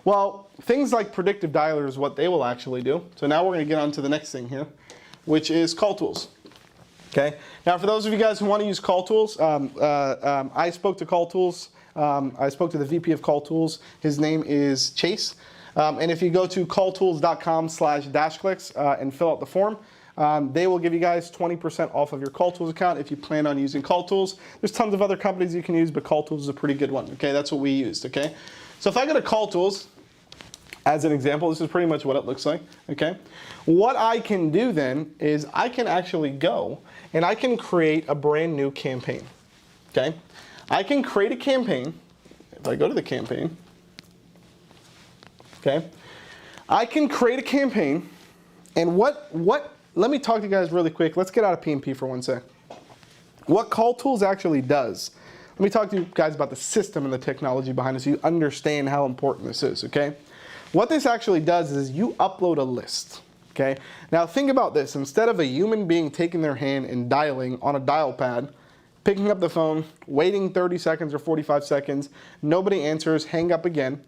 Well, things like Predictive Dialer is what they will actually do. So now we're going to get on to the next thing here, which is call tools. Okay. Now, for those of you guys who want to use call tools, I spoke to call tools. I spoke to the VP of call tools. His name is Chase. And if you go to calltools.com/DashClicks and fill out the form, they will give you guys 20% off of your call tools account if you plan on using call tools. There's tons of other companies you can use, but call tools is a pretty good one. Okay, that's what we used. Okay, so if I go to call tools, as an example, this is pretty much what it looks like. Okay, what I can do then is I can actually go and I can create a brand new campaign. Okay, I can create a campaign. If I go to the campaign, okay, I can create a campaign, and let me talk to you guys really quick. Let's get out of PMP for one sec. What call tools actually does, let me talk to you guys about the system and the technology behind it so you understand how important this is, okay? What this actually does is you upload a list, okay? Now think about this. Instead of a human being taking their hand and dialing on a dial pad, picking up the phone, waiting 30 seconds or 45 seconds, nobody answers, hang up again,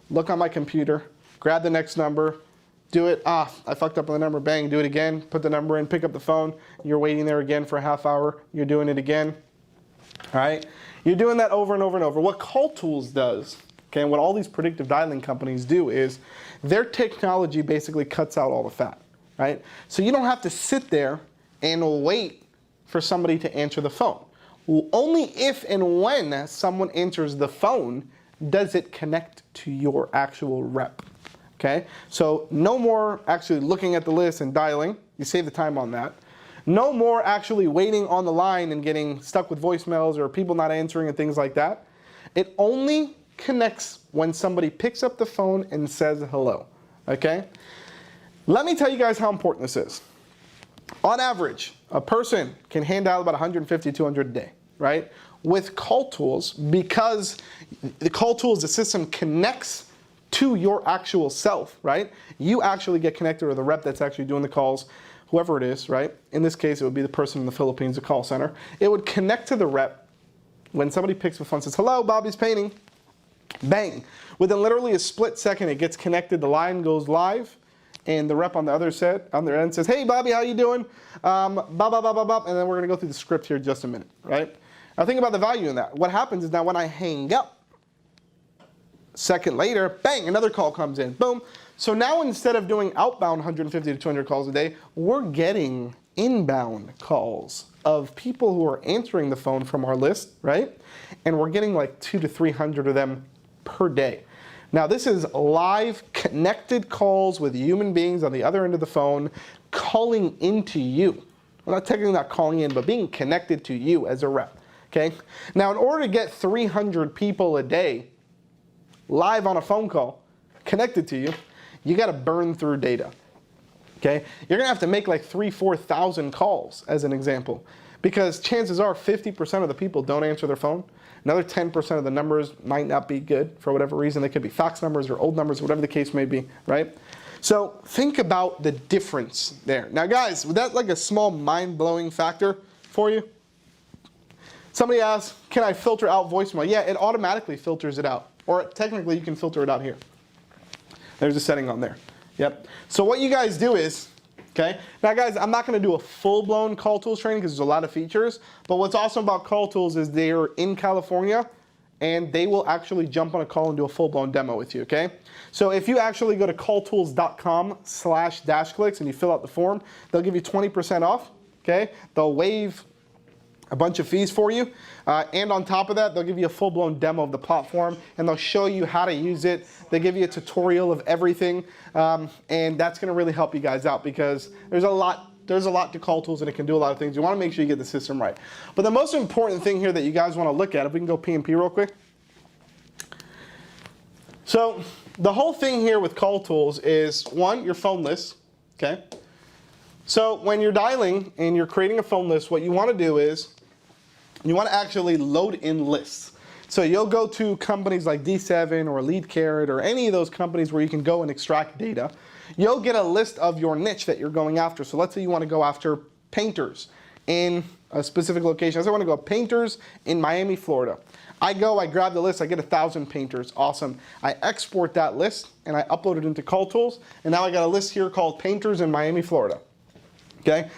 look on my computer, grab the next number, do it, I fucked up on the number, bang, do it again, put the number in, pick up the phone, you're waiting there again for a half hour, you're doing it again, all right? You're doing that over and over and over. What call tools does, okay, and what all these predictive dialing companies do is their technology basically cuts out all the fat, right? So you don't have to sit there and wait for somebody to answer the phone. Only if and when someone answers the phone does it connect to your actual rep. Okay, so no more actually looking at the list and dialing. You save the time on that. No more actually waiting on the line and getting stuck with voicemails or people not answering and things like that. It only connects when somebody picks up the phone and says hello. Okay, let me tell you guys how important this is. On average, a person can hand dial about 150, 200 a day, right? With call tools, because the call tools, the system connects to your actual self, right? You actually get connected with the rep that's actually doing the calls, whoever it is, right? In this case, it would be the person in the Philippines, the call center. It would connect to the rep when somebody picks up the phone and says, hello, Bobby's painting. Bang. Within literally a split second, it gets connected, the line goes live, and the rep on the other end says, hey, Bobby, how you doing? And then we're gonna go through the script here in just a minute, right? Now think about the value in that. What happens is now when I hang up, second later, bang, another call comes in, boom. So now instead of doing outbound 150 to 200 calls a day, we're getting inbound calls of people who are answering the phone from our list, right? And we're getting like 200 to 300 of them per day. Now this is live connected calls with human beings on the other end of the phone calling into you. We're not technically not calling in, but being connected to you as a rep, okay? Now in order to get 300 people a day live on a phone call, connected to you, you got to burn through data. Okay, you're gonna have to make like 3,000 to 4,000 calls as an example, because chances are 50% of the people don't answer their phone. Another 10% of the numbers might not be good for whatever reason. They could be fax numbers or old numbers, whatever the case may be, right? So think about the difference there. Now, guys, was that like a small mind-blowing factor for you? Somebody asked, can I filter out voicemail? Yeah, it automatically filters it out. Or technically, you can filter it out here. There's a setting on there. Yep. So what you guys do is, okay, now guys, I'm not going to do a full-blown call tools training because there's a lot of features, but what's awesome about call tools is they're in California and they will actually jump on a call and do a full-blown demo with you, okay? So if you actually go to calltools.com/DashClicks and you fill out the form, they'll give you 20% off, okay? They'll waive a bunch of fees for you, and on top of that, they'll give you a full-blown demo of the platform, and they'll show you how to use it. They give you a tutorial of everything, and that's going to really help you guys out because there's a lot to call tools, and it can do a lot of things. You want to make sure you get the system right. But the most important thing here that you guys want to look at, if we can go PMP real quick. So the whole thing here with call tools is, one, your phone list, okay? So when you're dialing and you're creating a phone list, what you want to do is you want to actually load in lists. So you'll go to companies like D7 or LeadCarrot or any of those companies where you can go and extract data. You'll get a list of your niche that you're going after. So let's say you want to go after painters. in a specific location. I say I want to go painters in Miami, Florida. I grab the list, I get 1,000 painters, awesome. I export that list and I upload it into Call Tools, and now I got a list here called painters in Miami, Florida. Okay?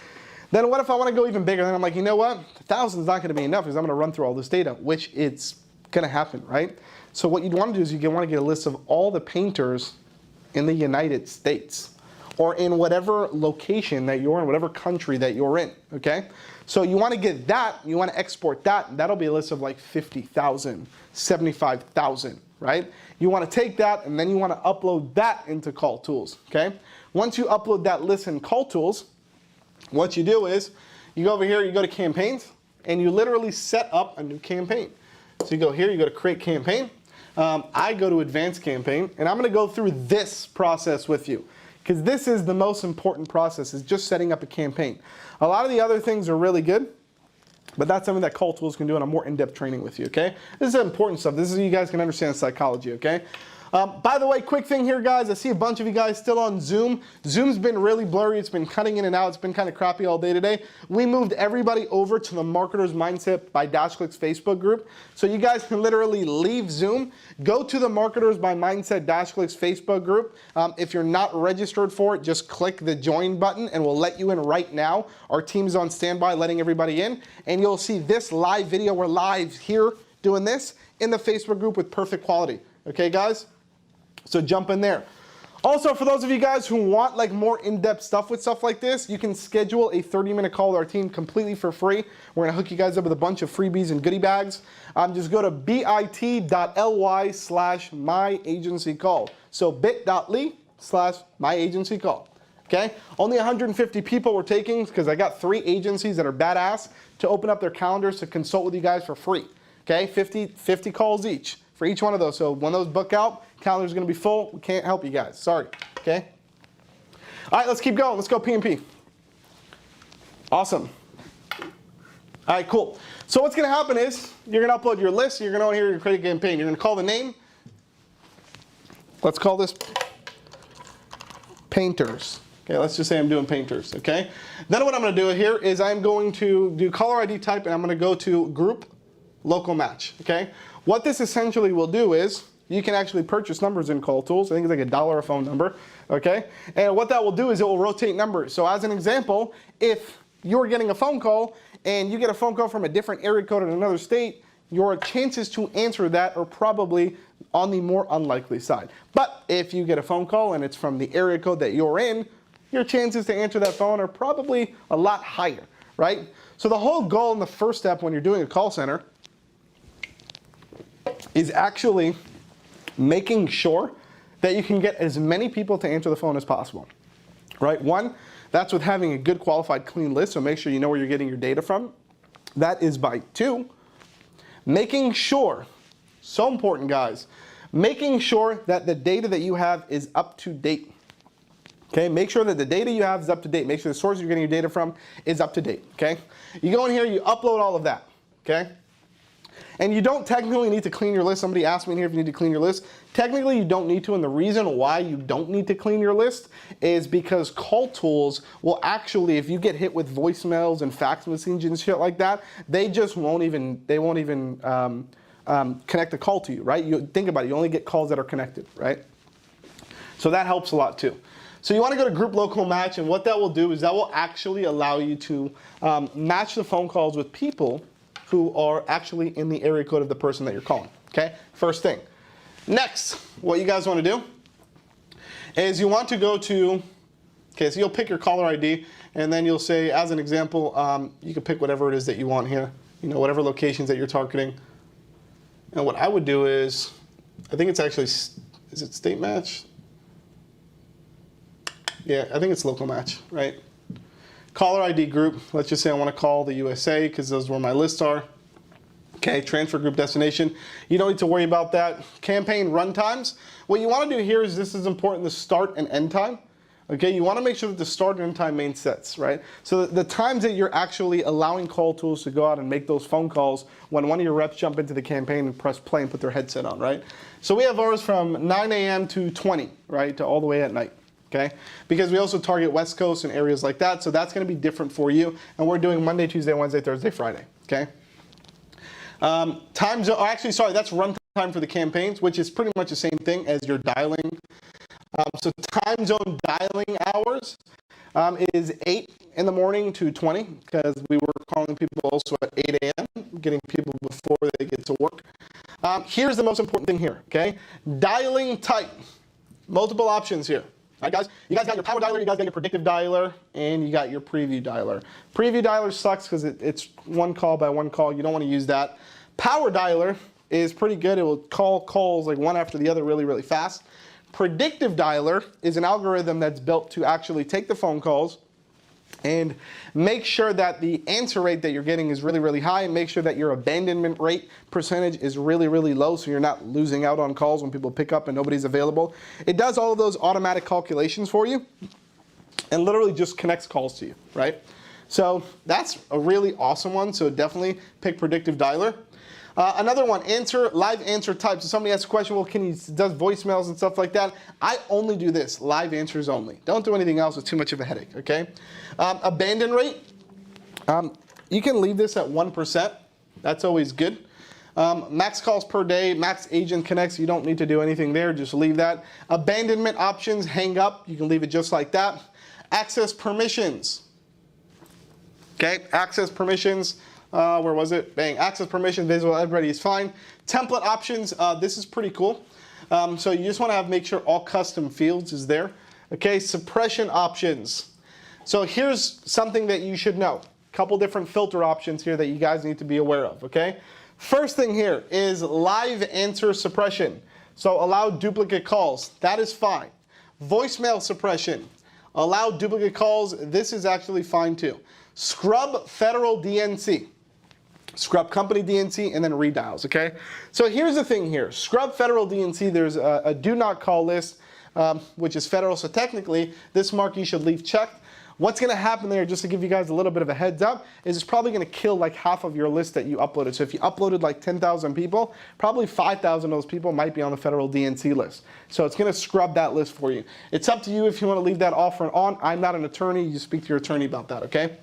Then what if I want to go even bigger? Then I'm like, you know what? 1,000 is not going to be enough because I'm going to run through all this data, which it's going to happen, right? So what you'd want to do is you want to get a list of all the painters in the United States, or in whatever location that you're in, whatever country that you're in, okay? So you want to get that, you want to export that, and that'll be a list of like 50,000, 75,000, right? You want to take that and then you want to upload that into Call Tools, okay? Once you upload that list in Call Tools, what you do is you go over here, you go to campaigns, and you literally set up a new campaign. So you go here, you go to create campaign. I go to advanced campaign, and I'm going to go through this process with you, because this is the most important process, is just setting up a campaign. A lot of the other things are really good, but that's something that Call Tools can do in a more in-depth training with you, okay? This is important stuff. This is so you guys can understand psychology, okay? By the way, quick thing here, guys. I see a bunch of you guys still on Zoom. Zoom's been really blurry. It's been cutting in and out. It's been kind of crappy all day today. We moved everybody over to the Marketer's Mindset by DashClicks Facebook group. So you guys can literally leave Zoom, go to the Marketers by Mindset DashClicks Facebook group. If you're not registered for it, just click the join button and we'll let you in right now. Our team is on standby letting everybody in. And you'll see this live video. We're live here doing this in the Facebook group with perfect quality. Okay, guys? So jump in there. Also, for those of you guys who want like more in-depth stuff with stuff like this, you can schedule a 30-minute call with our team completely for free. We're gonna hook you guys up with a bunch of freebies and goodie bags. Just go to bit.ly/myagencycall. So bit.ly/myagencycall. Okay? Only 150 people we're taking because I got 3 agencies that are badass to open up their calendars to consult with you guys for free. Okay? 50 calls each for each one of those. So when those book out, calendar's gonna be full. We can't help you guys, sorry, okay? All right, let's keep going. Let's go PMP. Awesome. All right, cool. So what's gonna happen is you're gonna upload your list. You're gonna here to create a campaign. You're gonna call the name. Let's call this painters. Okay, let's just say I'm doing painters, okay? Then what I'm gonna do here is I'm going to do caller ID type and I'm gonna go to group local match, okay? What this essentially will do is you can actually purchase numbers in Call Tools. I think it's like $1 a phone number, okay? And what that will do is it will rotate numbers. So as an example, if you're getting a phone call and you get a phone call from a different area code in another state, your chances to answer that are probably on the more unlikely side. But if you get a phone call and it's from the area code that you're in, your chances to answer that phone are probably a lot higher, right? So the whole goal in the first step when you're doing a call center is actually making sure that you can get as many people to answer the phone as possible, right? One, that's with having a good qualified clean list, so make sure you know where you're getting your data from. That is by 2, making sure, so important guys, making sure that the data that you have is up to date. Okay, make sure that the data you have is up to date. Make sure the source you're getting your data from is up to date, okay? You go in here, you upload all of that, okay? And you don't technically need to clean your list. Somebody asked me in here if you need to clean your list. Technically, you don't need to, and the reason why you don't need to clean your list is because Call Tools will actually, if you get hit with voicemails and fax messages and shit like that, they just won't even, connect the call to you, right? You think about it, you only get calls that are connected, right? So that helps a lot too. So you want to go to group local match, and what that will do is that will actually allow you to match the phone calls with people who are actually in the area code of the person that you're calling, okay? First thing. Next, what you guys want to do is you want to go to, okay, so you'll pick your caller ID, and then you'll say, as an example, you can pick whatever it is that you want here, you know, whatever locations that you're targeting. And what I would do is, I think it's actually, is it state match? Yeah, I think it's local match, right? Caller ID group, let's just say I want to call the USA because those are where my lists are. Okay, transfer group destination. You don't need to worry about that. Campaign run times. What you want to do here is this is important, the start and end time. Okay, you want to make sure that the start and end time main sets, right? So the times that you're actually allowing Call Tools to go out and make those phone calls when one of your reps jump into the campaign and press play and put their headset on, right? So we have ours from 9 a.m. to 20, right, to all the way at night. okay? Because we also target West Coast and areas like that, so that's going to be different for you. And we're doing Monday, Tuesday, Wednesday, Thursday, Friday, okay? Time zone, actually, sorry, that's runtime for the campaigns, which is pretty much the same thing as your dialing. So time zone dialing hours is 8 in the morning to 20, because we were calling people also at 8 a.m., getting people before they get to work. Here's the most important thing here, okay? Dialing type. Multiple options here. All right, guys? You guys got your power dialer, you guys got your predictive dialer, and you got your preview dialer. Preview dialer sucks because it's one call by one call. You don't want to use that. Power dialer is pretty good. It will call calls like one after the other really, really fast. Predictive dialer is an algorithm that's built to actually take the phone calls and make sure that the answer rate that you're getting is really, really high, and make sure that your abandonment rate percentage is really, really low, so you're not losing out on calls when people pick up and nobody's available. It does all of those automatic calculations for you and literally just connects calls to you, right? So that's a really awesome one, so definitely pick Predictive Dialer. Another one, live answer type. So somebody asks a question, well, does voicemails and stuff like that? I only do this, live answers only. Don't do anything else, it's too much of a headache, okay? Abandon rate, you can leave this at 1%. That's always good. Max calls per day, max agent connects, you don't need to do anything there, just leave that. Abandonment options, hang up, you can leave it just like that. Access permissions, okay? Access permissions. Where was it? Bang. Access permission, visual, everybody is fine. Template options, this is pretty cool. So you just want to make sure all custom fields is there. Okay, suppression options. So here's something that you should know. A couple different filter options here that you guys need to be aware of, okay? First thing here is live answer suppression. So allow duplicate calls. That is fine. Voicemail suppression. Allow duplicate calls. This is actually fine too. Scrub federal DNC. Scrub company DNC and then redials, okay? So here's the thing here. Scrub federal DNC, there's a do not call list, which is federal, so technically this mark you should leave checked. What's going to happen there, just to give you guys a little bit of a heads up, is it's probably going to kill like half of your list that you uploaded. So if you uploaded like 10,000 people, probably 5,000 of those people might be on the federal DNC list. So it's going to scrub that list for you. It's up to you if you want to leave that off or on. I'm not an attorney. You speak to your attorney about that, okay?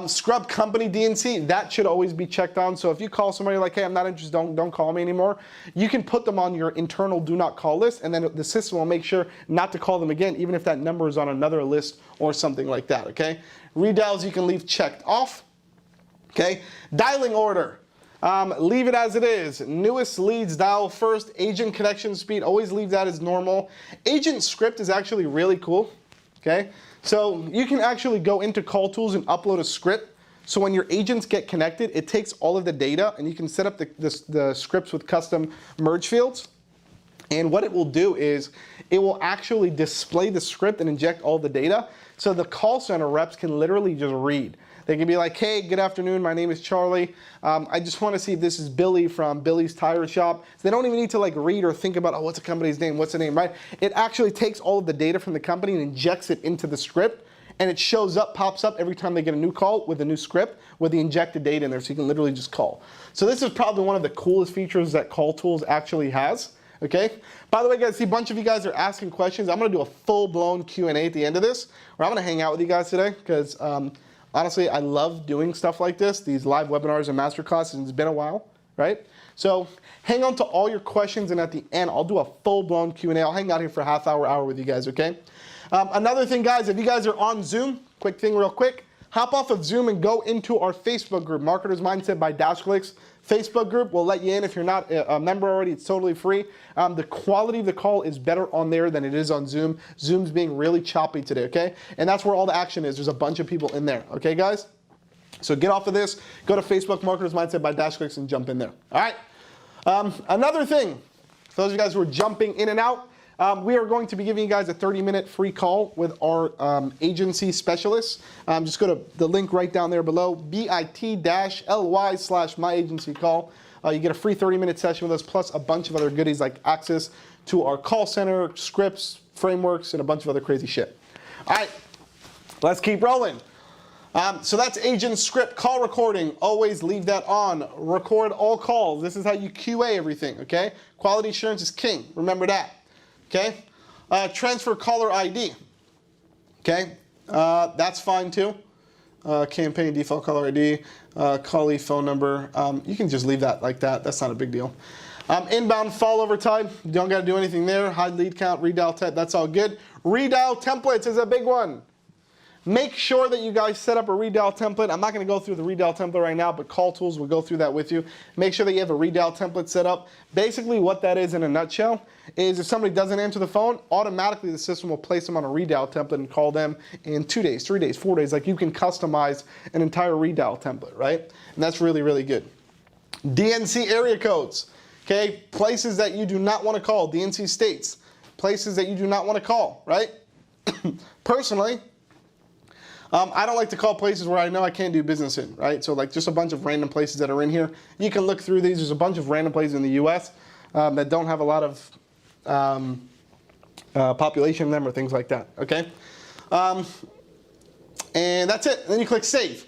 Scrub company DNC, that should always be checked on. So if you call somebody like, hey, I'm not interested, don't call me anymore, you can put them on your internal do not call list, and then the system will make sure not to call them again, even if that number is on another list or something like that, okay? Redials you can leave checked off, okay? Dialing order, leave it as it is. Newest leads dial first. Agent connection speed, always leave that as normal. Agent script is actually really cool, okay? So you can actually go into Call Tools and upload a script. So when your agents get connected, it takes all of the data and you can set up the scripts with custom merge fields. And what it will do is it will actually display the script and inject all the data. So the call center reps can literally just read. They can be like, hey, good afternoon, my name is Charlie. I just want to see if this is Billy from Billy's Tire Shop. So they don't even need to like read or think about, oh, what's the company's name, what's the name, right? It actually takes all of the data from the company and injects it into the script, and it shows up, pops up every time they get a new call with a new script with the injected data in there, so you can literally just call. So this is probably one of the coolest features that Call Tools actually has. Okay. By the way, guys, see a bunch of you guys are asking questions. I'm going to do a full-blown Q&A at the end of this, where I'm going to hang out with you guys today because honestly, I love doing stuff like this, these live webinars and masterclasses, and it's been a while, right? So hang on to all your questions, and at the end, I'll do a full-blown Q&A. I'll hang out here for a half hour with you guys, okay? Another thing, guys, if you guys are on Zoom, quick thing real quick, hop off of Zoom and go into our Facebook group, Marketer's Mindset by DashClicks. Facebook group will let you in if you're not a member already. It's totally free. The quality of the call is better on there than it is on Zoom. Zoom's being really choppy today, okay? And that's where all the action is. There's a bunch of people in there, okay, guys? So get off of this, go to Facebook, Marketer's Mindset by DashClicks, and jump in there. All right. Another thing, for those of you guys who are jumping in and out, we are going to be giving you guys a 30-minute free call with our agency specialists. Just go to the link right down there below, bit.ly/myagencycall. You get a free 30-minute session with us, plus a bunch of other goodies like access to our call center, scripts, frameworks, and a bunch of other crazy shit. All right, let's keep rolling. So that's agent script, call recording. Always leave that on. Record all calls. This is how you QA everything, okay? Quality assurance is king. Remember that. Okay, transfer caller ID. Okay, that's fine too. Campaign default caller ID, callee phone number. You can just leave that like that. That's not a big deal. Inbound fallover time. You don't got to do anything there. Hide lead count, redial temp. That's all good. Redial templates is a big one. Make sure that you guys set up a redial template. I'm not going to go through the redial template right now, but Call Tools will go through that with you. Make sure that you have a redial template set up. Basically, what that is in a nutshell is if somebody doesn't answer the phone, automatically the system will place them on a redial template and call them in 2 days, 3 days, 4 days. Like you can customize an entire redial template, right? And that's really, really good. DNC area codes. Okay, places that you do not want to call, DNC states, places that you do not want to call, right? Personally, I don't like to call places where I know I can't do business in, right? So like just a bunch of random places that are in here. You can look through these. There's a bunch of random places in the US that don't have a lot of population in them or things like that, okay? And that's it. Then you click save,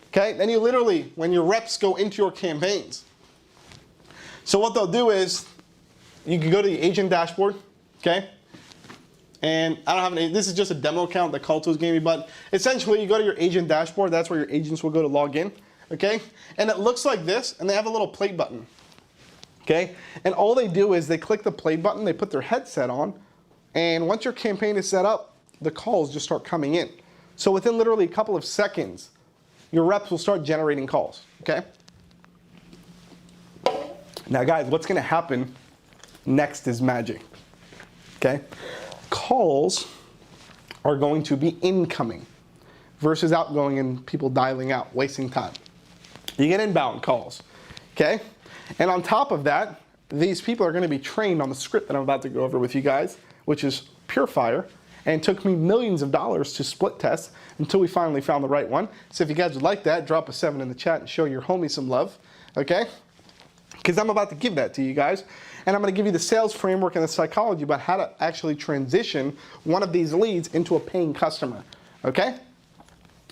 okay? Then you literally, when your reps go into your campaigns, so what they'll do is, you can go to the agent dashboard, okay? And I don't have any, this is just a demo account that Call Tools gave me, but essentially you go to your agent dashboard, that's where your agents will go to log in, okay? And it looks like this, and they have a little play button, okay? And all they do is they click the play button, they put their headset on, and once your campaign is set up, the calls just start coming in. So within literally a couple of seconds, your reps will start generating calls, okay? Now guys, what's gonna happen next is magic, okay? Calls are going to be incoming versus outgoing and people dialing out, wasting time. You get inbound calls, okay? And on top of that, these people are gonna be trained on the script that I'm about to go over with you guys, which is pure fire, and it took me millions of dollars to split test until we finally found the right one. So if you guys would like that, drop a 7 in the chat and show your homie some love, okay? Because I'm about to give that to you guys. And I'm going to give you the sales framework and the psychology about how to actually transition one of these leads into a paying customer. Okay?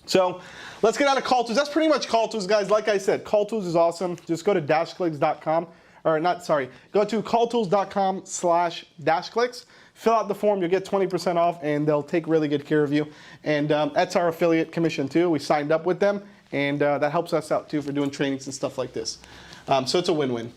So let's get on to Call Tools. That's pretty much Call Tools, guys. Like I said, Call Tools is awesome. Just go to DashClicks.com. Or not, sorry. Go to calltools.com/DashClicks. Fill out the form. You'll get 20% off, and they'll take really good care of you. And that's our affiliate commission, too. We signed up with them, and that helps us out, too, for doing trainings and stuff like this. So it's a win-win.